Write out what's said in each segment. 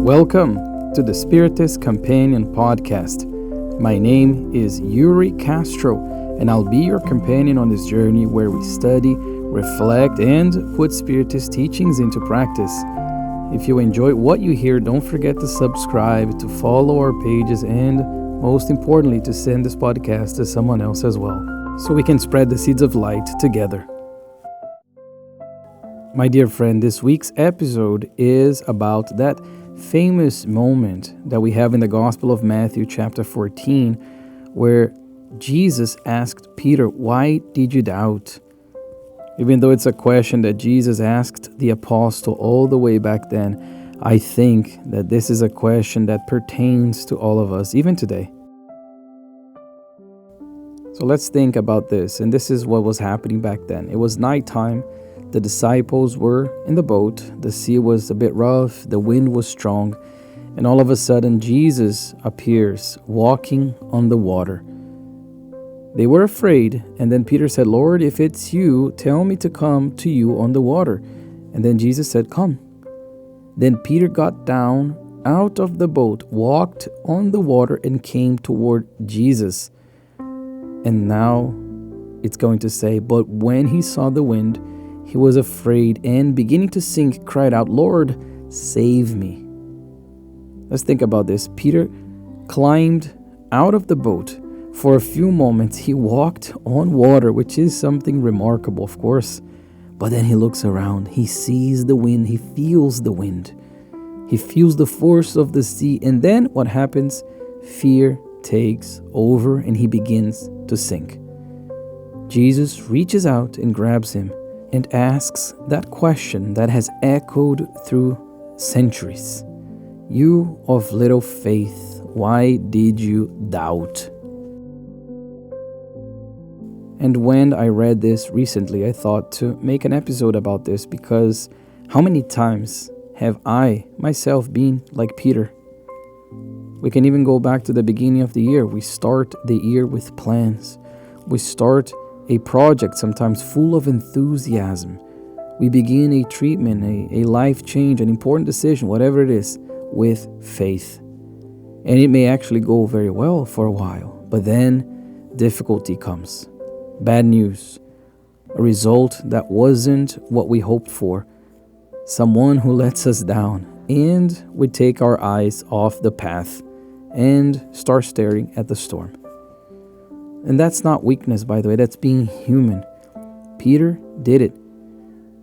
Welcome to the Spiritist Companion podcast. My name is Yuri Castro, and I'll be your companion on this journey where we study, reflect, and put Spiritist teachings into practice. If you enjoy what you hear, don't forget to subscribe, to follow our pages, and most importantly, to send this podcast to someone else as well, so we can spread the seeds of light together. My dear friend, this week's episode is about that famous moment that we have in the Gospel of Matthew chapter 14, where Jesus asked Peter, "Why did you doubt?" Even though it's a question that Jesus asked the apostle all the way back then, I think that this is a question that pertains to all of us, even today. So let's think about this, and this is what was happening back then. It was nighttime. The disciples were in the boat, the sea was a bit rough, the wind was strong, and all of a sudden Jesus appears walking on the water. They were afraid, and then Peter said, "Lord, if it's you, tell me to come to you on the water." And then Jesus said, "Come." Then Peter got down out of the boat, walked on the water, and came toward Jesus. And now it's going to say, "But when he saw the wind, he was afraid, and beginning to sink, cried out, 'Lord, save me.'" Let's think about this. Peter climbed out of the boat. For a few moments, he walked on water, which is something remarkable, of course. But then he looks around. He sees the wind. He feels the wind. He feels the force of the sea. And then what happens? Fear takes over, and he begins to sink. Jesus reaches out and grabs him and asks that question that has echoed through centuries. "You of little faith, why did you doubt?" And when I read this recently, I thought to make an episode about this, because how many times have I, myself, been like Peter? We can even go back to the beginning of the year. We start the year with plans. We start a project sometimes full of enthusiasm. We begin a treatment, a life change, an important decision, whatever it is, with faith. And it may actually go very well for a while, but then difficulty comes. Bad news. A result that wasn't what we hoped for. Someone who lets us down. And we take our eyes off the path and start staring at the storm. And that's not weakness, by the way. That's being human. Peter did it.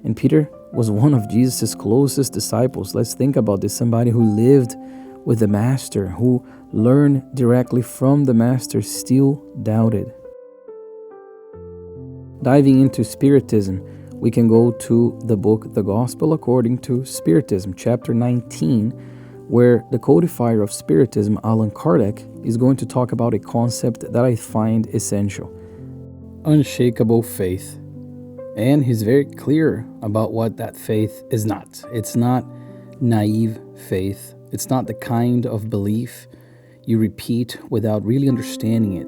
And Peter was one of Jesus' closest disciples. Let's think about this. Somebody who lived with the Master, who learned directly from the Master, still doubted. Diving into Spiritism, we can go to the book The Gospel According to Spiritism, chapter 19, where the codifier of Spiritism, Allan Kardec, is going to talk about a concept that I find essential: unshakable faith. And he's very clear about what that faith is not. It's not naive faith. It's not the kind of belief you repeat without really understanding it,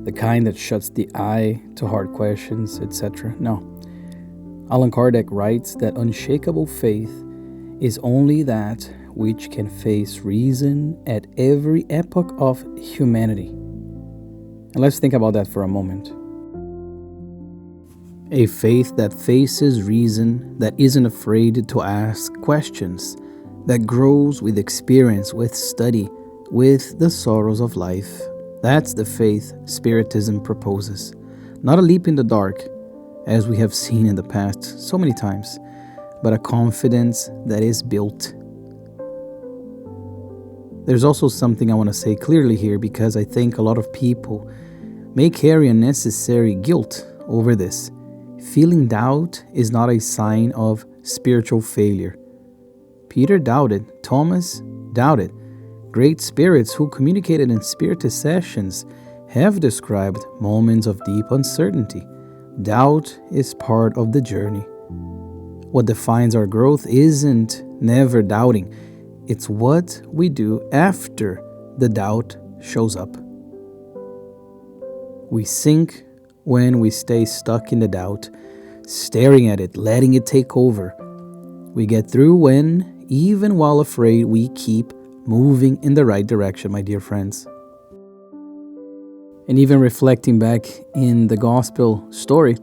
the kind that shuts the eye to hard questions, etc. No. Allan Kardec writes that unshakable faith is only that which can face reason at every epoch of humanity. And let's think about that for a moment. A faith that faces reason, that isn't afraid to ask questions, that grows with experience, with study, with the sorrows of life. That's the faith Spiritism proposes. Not a leap in the dark, as we have seen in the past so many times, but a confidence that is built. There's also something I want to say clearly here, because I think a lot of people may carry unnecessary guilt over this. Feeling doubt is not a sign of spiritual failure. Peter doubted. Thomas doubted. Great spirits who communicated in Spiritist sessions have described moments of deep uncertainty. Doubt is part of the journey. What defines our growth isn't never doubting. It's what we do after the doubt shows up. We sink when we stay stuck in the doubt, staring at it, letting it take over. We get through when even while afraid, we keep moving in the right direction, my dear friends. And even reflecting back in the gospel story,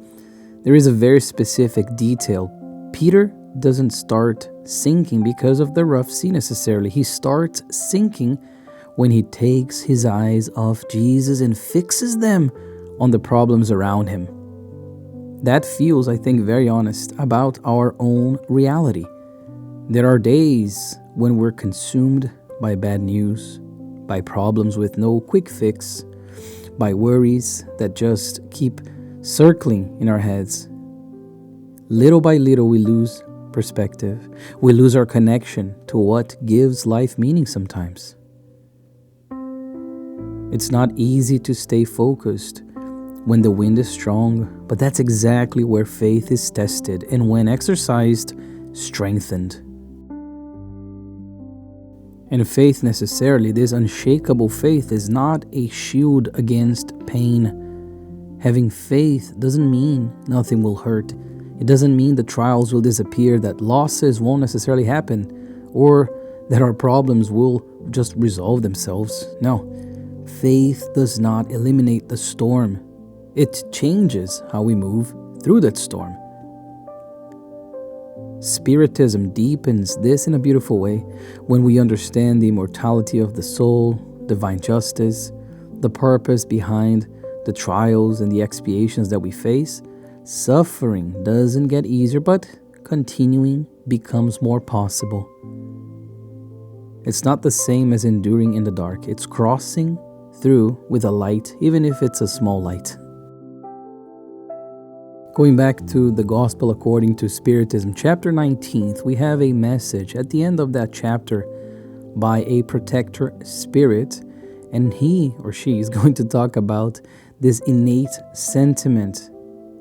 there is a very specific detail. Peter doesn't start sinking because of the rough sea necessarily. He starts sinking when he takes his eyes off Jesus and fixes them on the problems around him. That feels, I think, very honest about our own reality. There are days when we're consumed by bad news, by problems with no quick fix, by worries that just keep circling in our heads. Little by little, we lose perspective. We lose our connection to what gives life meaning sometimes. It's not easy to stay focused when the wind is strong, but that's exactly where faith is tested and, when exercised, strengthened. And faith necessarily, this unshakable faith, is not a shield against pain. Having faith doesn't mean nothing will hurt. It doesn't mean the trials will disappear, that losses won't necessarily happen, or that our problems will just resolve themselves. No, faith does not eliminate the storm. It changes how we move through that storm. Spiritism deepens this in a beautiful way when we understand the immortality of the soul, divine justice, the purpose behind the trials and the expiations that we face. Suffering doesn't get easier, but continuing becomes more possible. It's not the same as enduring in the dark. It's crossing through with a light, even if it's a small light. Going back to the Gospel according to Spiritism, chapter 19, we have a message at the end of that chapter by a protector spirit, and he or she is going to talk about this innate sentiment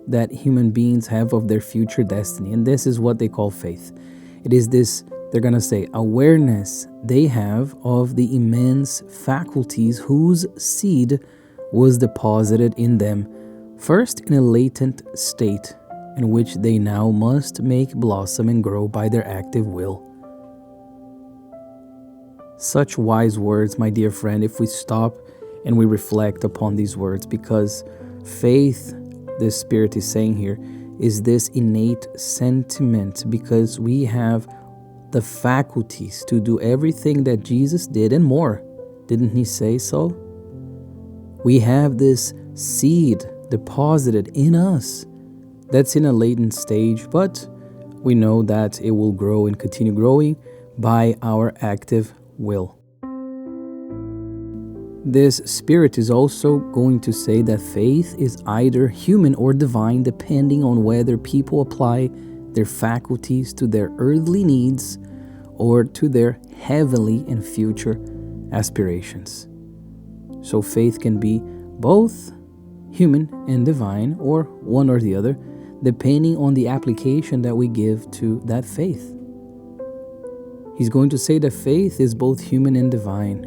that human beings have of their future destiny, and this is what they call faith. It is this, they're going to say, awareness they have of the immense faculties whose seed was deposited in them, first in a latent state, in which they now must make blossom and grow by their active will. Such wise words, my dear friend, if we stop and we reflect upon these words, because faith, this Spirit is saying here, is this innate sentiment, because we have the faculties to do everything that Jesus did and more. Didn't he say so? We have this seed deposited in us that's in a latent stage, but we know that it will grow and continue growing by our active will. This Spirit is also going to say that faith is either human or divine, depending on whether people apply their faculties to their earthly needs or to their heavenly and future aspirations. So faith can be both human and divine, or one or the other, depending on the application that we give to that faith. He's going to say that faith is both human and divine.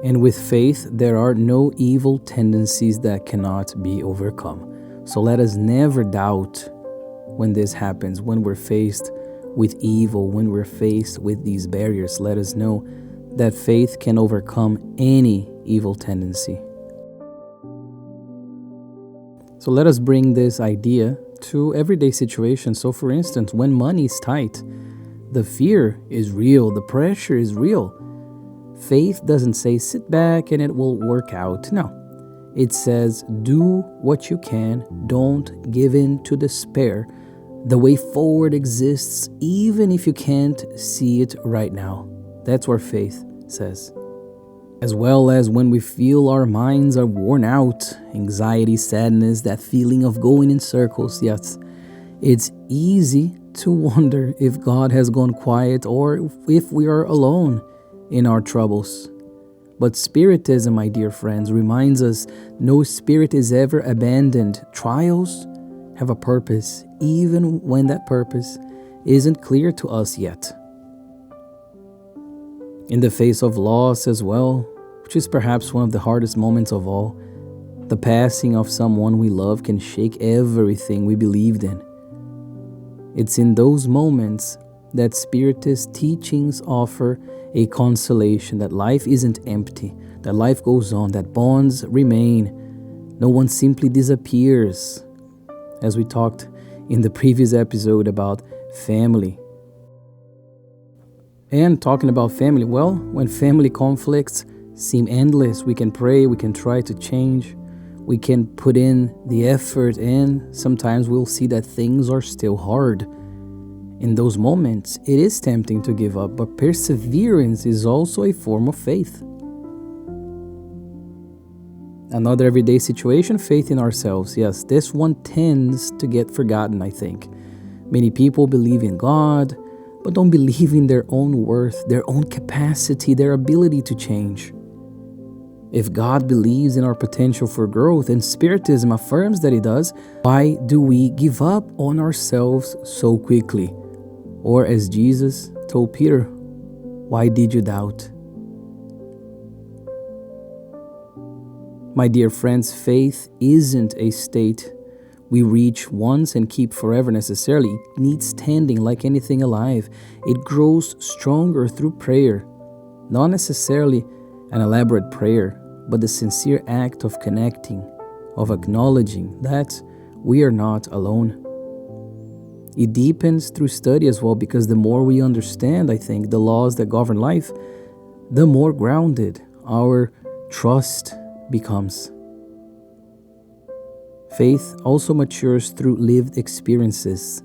And with faith, there are no evil tendencies that cannot be overcome. So let us never doubt when this happens, when we're faced with evil, when we're faced with these barriers. Let us know that faith can overcome any evil tendency. So let us bring this idea to everyday situations. So for instance, when money is tight, the fear is real, the pressure is real. Faith doesn't say sit back and it will work out. No, it says do what you can, don't give in to despair. The way forward exists even if you can't see it right now. That's what faith says. As well as when we feel our minds are worn out, anxiety, sadness, that feeling of going in circles, yes, it's easy to wonder if God has gone quiet or if we are alone in our troubles. But Spiritism, my dear friends, reminds us no spirit is ever abandoned. Trials have a purpose, even when that purpose isn't clear to us yet. In the face of loss as well, which is perhaps one of the hardest moments of all, the passing of someone we love can shake everything we believed in. It's in those moments that Spiritist teachings offer a consolation that life isn't empty, that life goes on, that bonds remain. No one simply disappears. As we talked in the previous episode about family. And talking about family, well, when family conflicts seem endless, we can pray, we can try to change, we can put in the effort, and sometimes we'll see that things are still hard. In those moments, it is tempting to give up, but perseverance is also a form of faith. Another everyday situation, faith in ourselves. Yes, this one tends to get forgotten, I think. Many people believe in God, but don't believe in their own worth, their own capacity, their ability to change. If God believes in our potential for growth, and Spiritism affirms that He does, why do we give up on ourselves so quickly? Or as Jesus told Peter, why did you doubt? My dear friends, faith isn't a state we reach once and keep forever necessarily. It needs tending like anything alive. It grows stronger through prayer. Not necessarily an elaborate prayer, but the sincere act of connecting, of acknowledging that we are not alone. It deepens through study as well, because the more we understand, I think, the laws that govern life, the more grounded our trust becomes. Faith also matures through lived experiences,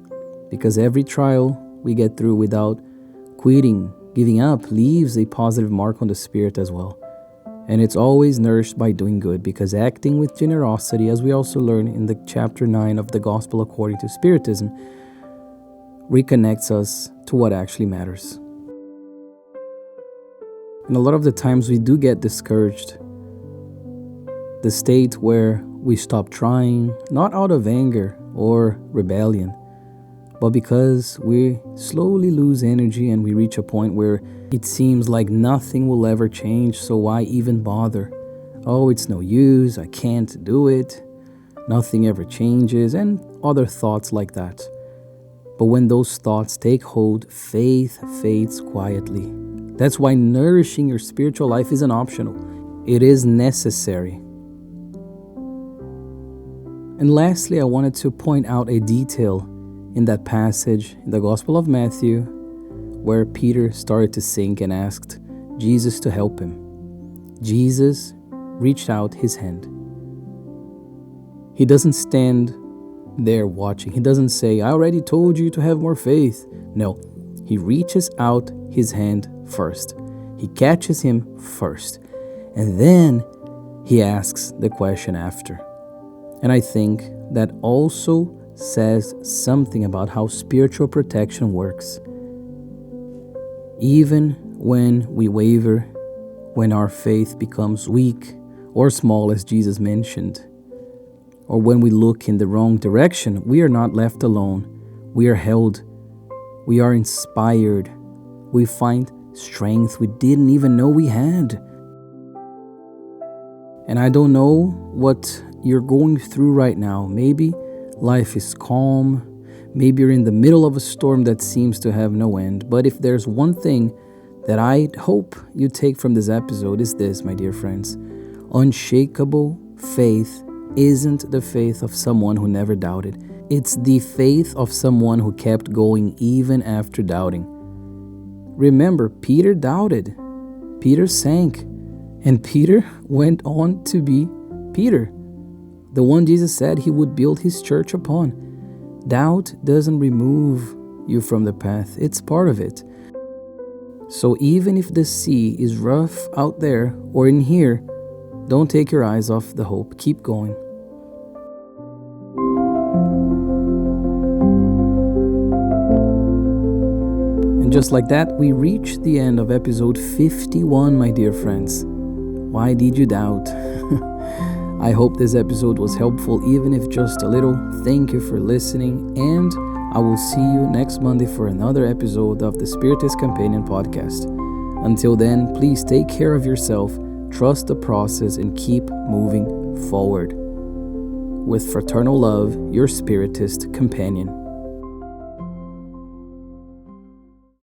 because every trial we get through without quitting, giving up, leaves a positive mark on the spirit as well. And it's always nourished by doing good, because acting with generosity, as we also learn in the chapter 9 of the Gospel according to Spiritism, reconnects us to what actually matters. And a lot of the times we do get discouraged. The state where we stop trying, not out of anger or rebellion, but because we slowly lose energy and we reach a point where it seems like nothing will ever change, so why even bother? Oh, it's no use, I can't do it, nothing ever changes, and other thoughts like that. But when those thoughts take hold, faith fades quietly. That's why nourishing your spiritual life isn't optional. It is necessary. And lastly, I wanted to point out a detail in that passage in the Gospel of Matthew where Peter started to sink and asked Jesus to help him. Jesus reached out his hand. He doesn't stand there watching. He doesn't say, I already told you to have more faith. No, he reaches out his hand first. He catches him first. And then he asks the question after. And I think that also says something about how spiritual protection works. Even when we waver, when our faith becomes weak or small, as Jesus mentioned, or when we look in the wrong direction, we are not left alone. We are held. We are inspired. We find strength we didn't even know we had. And I don't know what you're going through right now. Maybe life is calm. Maybe you're in the middle of a storm that seems to have no end. But if there's one thing that I hope you take from this episode, is this, my dear friends. Unshakable faith isn't the faith of someone who never doubted. It's the faith of someone who kept going even after doubting. Remember, Peter doubted. Peter sank. And Peter went on to be Peter, the one Jesus said he would build his church upon. Doubt doesn't remove you from the path. It's part of it. So even if the sea is rough out there or in here, don't take your eyes off the hope. Keep going. And just like that, we reach the end of episode 51, my dear friends. Why did you doubt? I hope this episode was helpful, even if just a little. Thank you for listening, and I will see you next Monday for another episode of the Spiritist Companion podcast. Until then, please take care of yourself, trust the process, and keep moving forward. With fraternal love, your Spiritist Companion.